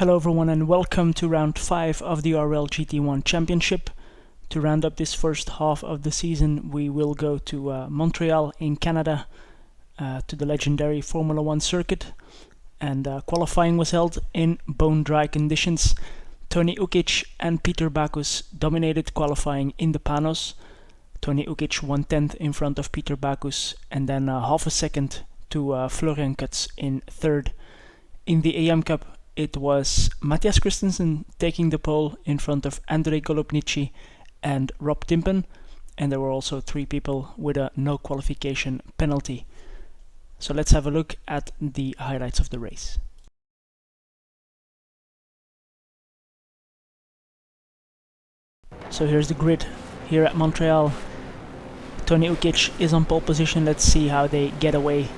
Hello everyone and welcome to round 5 of the URL-GT1 Championship. To round up this first half of the season, we will go to Montreal in Canada to the legendary Formula 1 circuit, and qualifying was held in bone dry conditions. Tony Ukic and Peter Backus dominated qualifying in the Panos. Tony Ukic 1/10 in front of Peter Backus, and then half a second to Florian Kutz in third. In the AM Cup, it was Matthias Christensen taking the pole in front of Andrei Golubnici and Rob Timpen, and there were also 3 people with a no qualification penalty. So let's have a look at the highlights of the race. So here's the grid here at Montreal. Tony Ukic is on pole position. Let's see how they get away.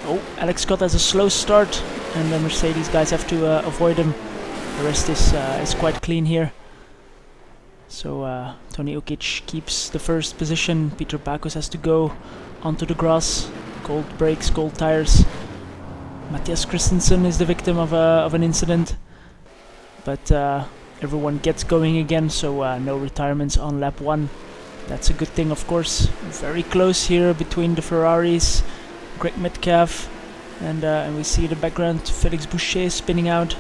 Oh, Alex Scott has a slow start, and the Mercedes guys have to avoid him. The rest is quite clean here. So Tony Ukic keeps the first position. Peter Backus has to go onto the grass. Cold brakes, cold tires. Matthias Christensen is the victim of an incident, but everyone gets going again. So no retirements on lap 1. That's a good thing, of course. Very close here between the Ferraris. Greg Metcalf, and we see in the background Felix Boucher spinning out.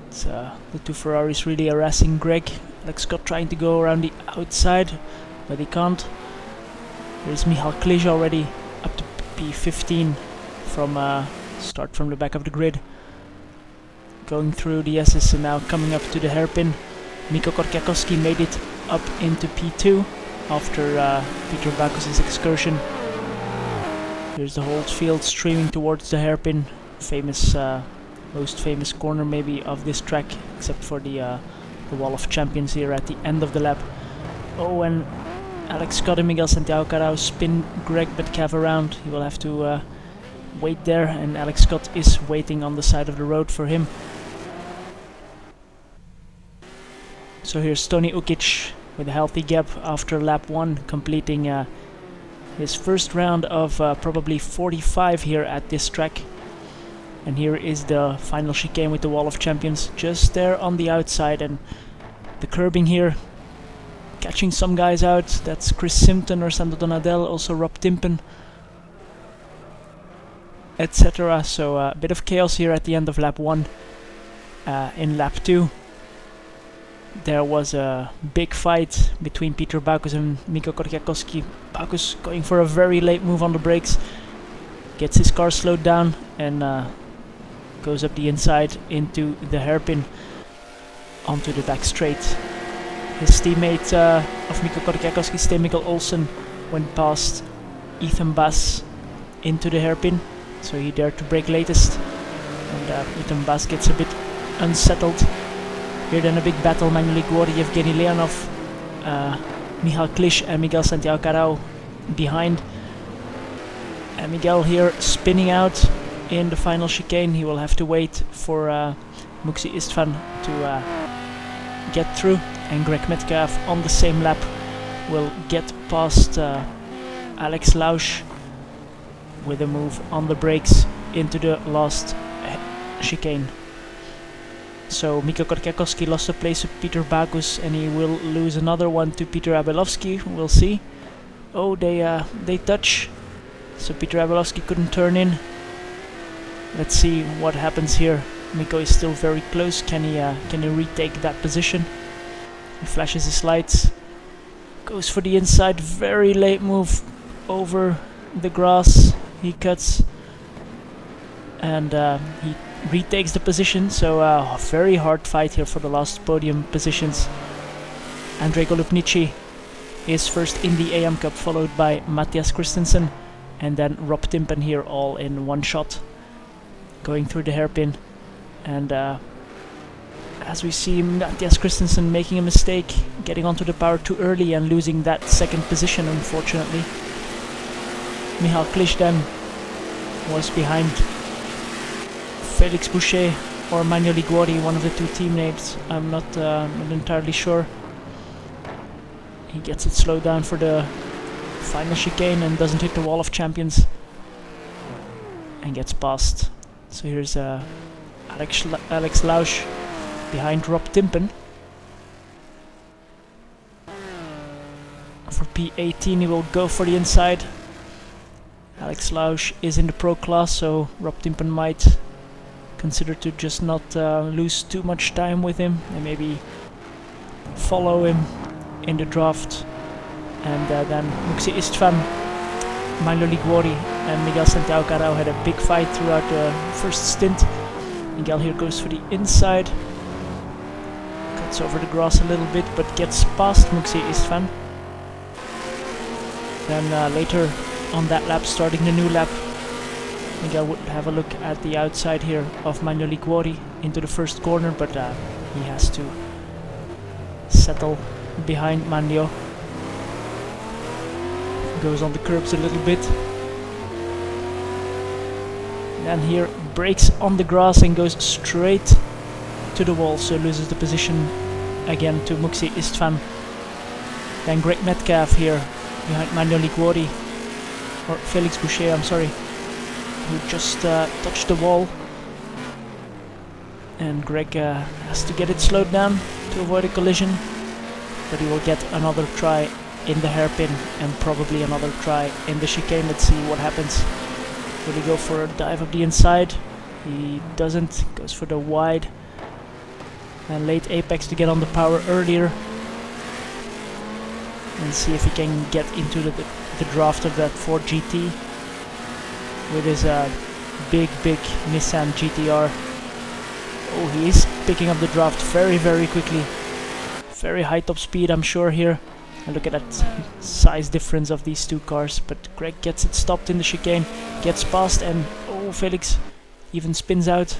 It's the 2 Ferraris really harassing Greg. Alex Scott trying to go around the outside, but he can't. There's Michal Klisch already up to P15 from start from the back of the grid. Going through the S's and now coming up to the hairpin. Mikko Korkiakowski made it up into P2 after Peter Backus' excursion. Here's the whole field streaming towards the hairpin. Famous, most famous corner maybe of this track, except for the Wall of Champions here at the end of the lap. Oh, and Alex Scott and Miguel Santiago Carao spin Greg Metcalf around. He will have to wait there, and Alex Scott is waiting on the side of the road for him. So here's Tony Ukic with a healthy gap after lap 1, completing his first round of probably 45 here at this track. And here is the final chicane with the Wall of Champions, just there on the outside, and the curbing here, catching some guys out. That's Chris Simpson or Sandro Donadel, also Rob Timpen, etc. So a bit of chaos here at the end of lap 1. In lap 2, there was a big fight between Peter Backus and Mikko Korkiakowski. Backus going for a very late move on the brakes, gets his car slowed down, and goes up the inside into the hairpin onto the back straight. His teammate of Mikko Korkiakowski, Sten Mikkel Olsen, went past Ethan Bass into the hairpin, so he dared to brake latest, and Ethan Bass gets a bit unsettled. Here then a big battle, Manuel Liguori, Evgeny Leonov, Michal Klisch and Miguel Santiago Carao behind. And Miguel here spinning out in the final chicane. He will have to wait for Muxi Istvan to get through, and Greg Metcalf on the same lap will get past Alex Lausch with a move on the brakes into the last chicane. So Mikko Korkiakowski lost a place to Peter Backus, and he will lose another one to Peter Abelovsky. We'll see. Oh, they touch. So Peter Abelovsky couldn't turn in. Let's see what happens here. Mikko is still very close. Can he retake that position? He flashes his lights. Goes for the inside. Very late move over the grass. He cuts, and he retakes the position. So a very hard fight here for the last podium positions. Andrei Golubnici is first in the AM Cup, followed by Matthias Christensen, and then Rob Timpen here, all in one shot, going through the hairpin. And as we see, Matthias Christensen making a mistake, getting onto the power too early and losing that second position, unfortunately. Michal Klisch then was behind Felix Boucher or Manuel Liguori, one of the 2 teammates. I'm not entirely sure. He gets it slowed down for the final chicane and doesn't hit the Wall of Champions. and gets past. So here's Alex Lausch behind Rob Timpen. For P18 he will go for the inside. Alex Lausch is in the pro class, so Rob Timpen might consider to just not lose too much time with him and maybe follow him in the draft. And then Muxi Istvan, Milo Liguori and Miguel Santiago Carao had a big fight throughout the first stint. Miguel here goes for the inside, cuts over the grass a little bit but gets past Muxi Istvan. Then later on that lap, starting the new lap, Miguel would have a look at the outside here of Milo Liguori into the first corner, but he has to settle behind Manlio. Goes on the curbs a little bit. Then here brakes on the grass and goes straight to the wall, so loses the position again to Muxi Istvan. Then Greg Metcalf here behind Manuel Liguori, or Felix Boucher, I'm sorry, who just touched the wall. And Greg has to get it slowed down to avoid a collision, but he will get another try in the hairpin and probably another try in the chicane. Let's see what happens. Will he go for a dive up the inside? He doesn't, goes for the wide and late apex to get on the power earlier and see if he can get into the draft of that Ford GT with his big Nissan GTR. Oh, he is picking up the draft very quickly. Very high top speed, I'm sure, here. And look at that size difference of these two cars. But Greg gets it stopped in the chicane, gets past, and oh, Felix even spins out.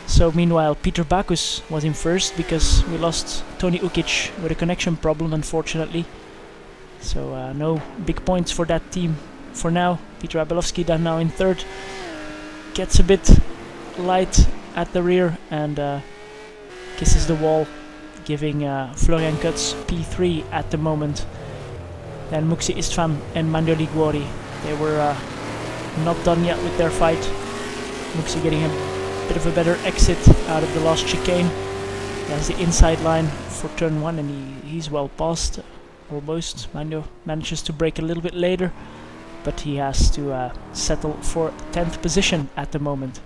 So meanwhile, Peter Backus was in first because we lost Tony Ukic with a connection problem, unfortunately. So no big points for that team for now. Peter Abelovsky then now in third. Gets a bit light at the rear and kisses the wall, giving Florian Kutz P3 at the moment. Then Muxi Istvan and Manuel Liguori, they were not done yet with their fight. Muxi getting a bit of a better exit out of the last chicane. That's the inside line for turn 1 and he's well past, almost. Manuel manages to brake a little bit later, but he has to settle for 10th position at the moment.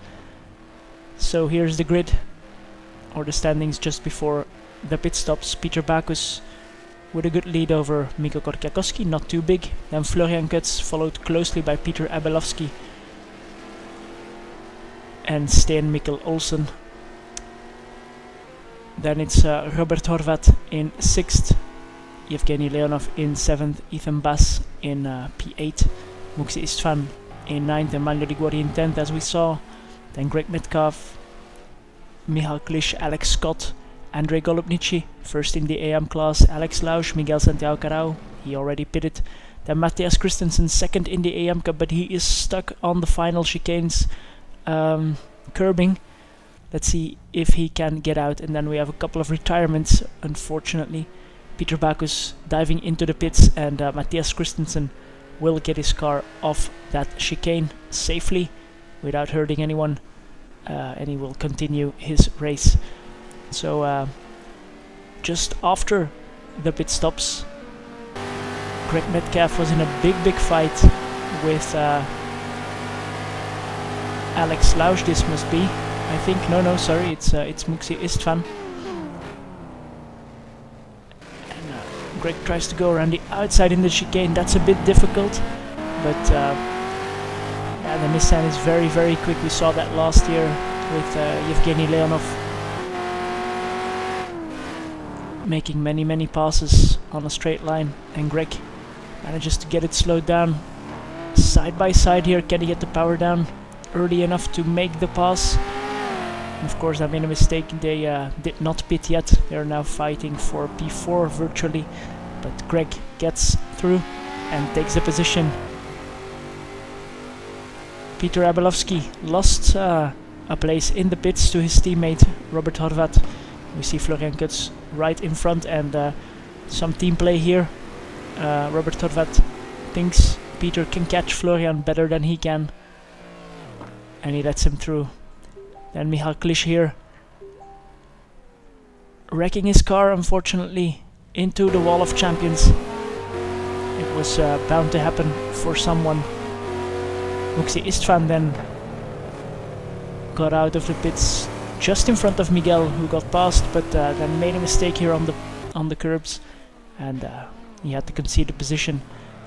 So here's the grid, or the standings just before the pit stops. Peter Backus with a good lead over Mikko Korkiakowski, not too big. Then Florian Kutz, followed closely by Peter Abelovsky and Sten Mikkel Olsen. Then it's Robert Horvat in 6th, Yevgeny Leonov in 7th, Ethan Bass in P8, Muxi Istvan in 9th and Manuel Liguori in 10th, as we saw. Then Greg Metcalf, Michal Klisch, Alex Scott, Andrei Golubnici, first in the AM class, Alex Lausch, Miguel Santiago Carao, he already pitted. Then Matthias Christensen, second in the AM Cup, but he is stuck on the final chicanes curbing. Let's see if he can get out. And then we have a couple of retirements, unfortunately. Peter Backus diving into the pits, and Matthias Christensen will get his car off that chicane safely without hurting anyone, and he will continue his race. So just after the pit stops, Greg Metcalf was in a big fight with Alex Lausch. This must be, I think, no, sorry, it's Muxi Istvan. And Greg tries to go around the outside in the chicane. That's a bit difficult, but yeah, the Nissan is very quick. We saw that last year with Yevgeny Leonov making many passes on a straight line, and Greg manages to get it slowed down. Side by side here, can he get the power down early enough to make the pass? And of course, I made a mistake. They did not pit yet. They are now fighting for P4 virtually, but Greg gets through and takes the position. Peter Abelovsky lost a place in the pits to his teammate Robert Horvat. We see Florian Kutz right in front, and some team play here. Robert Horvat thinks Peter can catch Florian better than he can, and he lets him through. Then Michal Klisch here, wrecking his car, unfortunately, into the wall of champions. It was bound to happen for someone. Muxi Istvan then got out of the pits just in front of Miguel, who got past, but then made a mistake here on the curbs, and he had to concede the position.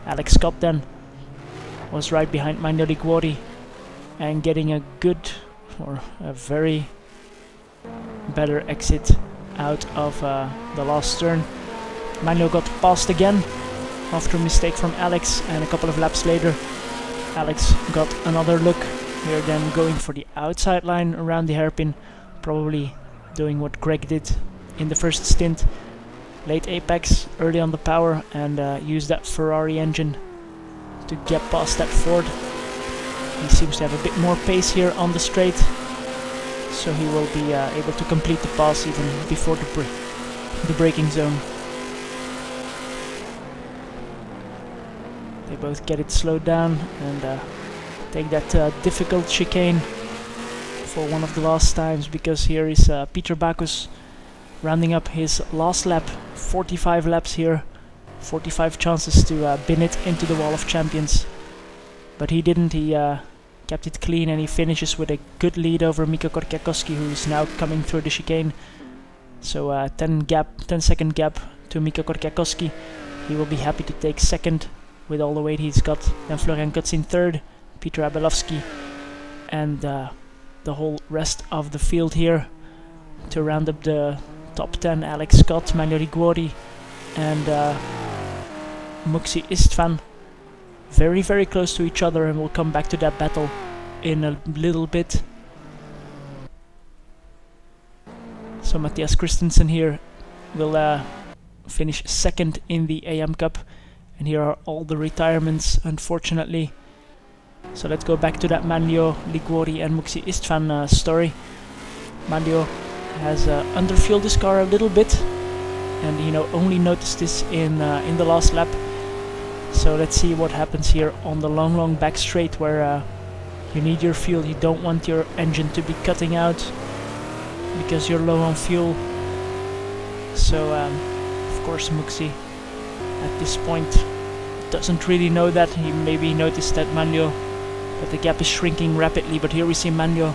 Alex Scott then was right behind Manuel Liguori and getting a good, or a very better exit out of the last turn. Manuel got passed again after a mistake from Alex, and a couple of laps later Alex got another look here, then going for the outside line around the hairpin, probably doing what Greg did in the first stint. Late apex, early on the power, and use that Ferrari engine to get past that Ford. He seems to have a bit more pace here on the straight, so he will be able to complete the pass even before the braking zone. They both get it slowed down and take that difficult chicane for one of the last times, because here is Peter Backus rounding up his last lap. 45 laps here, 45 chances to bin it into the wall of champions, but he didn't. He kept it clean, and he finishes with a good lead over Mikko Korkiakowski, who is now coming through the chicane. So 10-second gap to Mikko Korkiakowski. He will be happy to take second with all the weight he's got. Then Florian Kutz in third, Peter Abelovsky, and the whole rest of the field here to round up the top 10. Alex Scott, Manuel Liguori, and Muxi Istvan. Very, very close to each other, and we'll come back to that battle in a little bit. So Matthias Christensen here will finish second in the AM Cup, and here are all the retirements, unfortunately. So let's go back to that Manlio, Liguori and Muxi Istvan story. Manlio has underfueled his car a little bit, and only noticed this in the last lap. So let's see what happens here on the long back straight, where you need your fuel. You don't want your engine to be cutting out because you're low on fuel. So of course Muxi at this point doesn't really know that. He maybe noticed that that the gap is shrinking rapidly, but here we see Manlio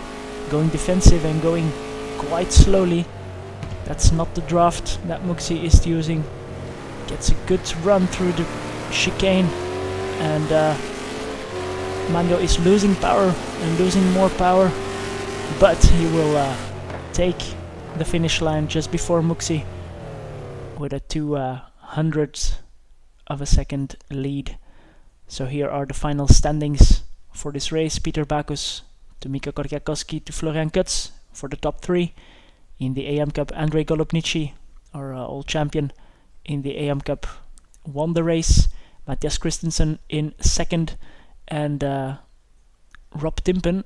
going defensive and going quite slowly. That's not the draft that Muxi is using. Gets a good run through the chicane, and Manlio is losing power and losing more power, but he will take the finish line just before Muxi with a 2/100th of a second lead. So here are the final standings for this race. Peter Backus to Mikko Korkiakowski to Florian Kutz for the top 3. In the AM Cup, Andrei Golubnici, our old champion in the AM Cup, won the race. Matthias Christensen in second, and Rob Timpen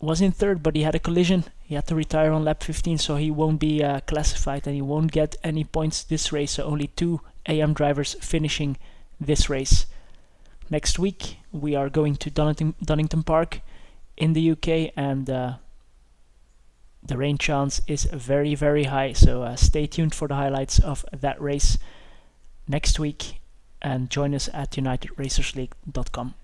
was in third, but he had a collision. He had to retire on lap 15, so he won't be classified, and he won't get any points this race. So only 2 AM drivers finishing this race. Next week we are going to Donington Park in the UK, and the rain chance is very, very high, so stay tuned for the highlights of that race next week, and join us at unitedracersleague.com.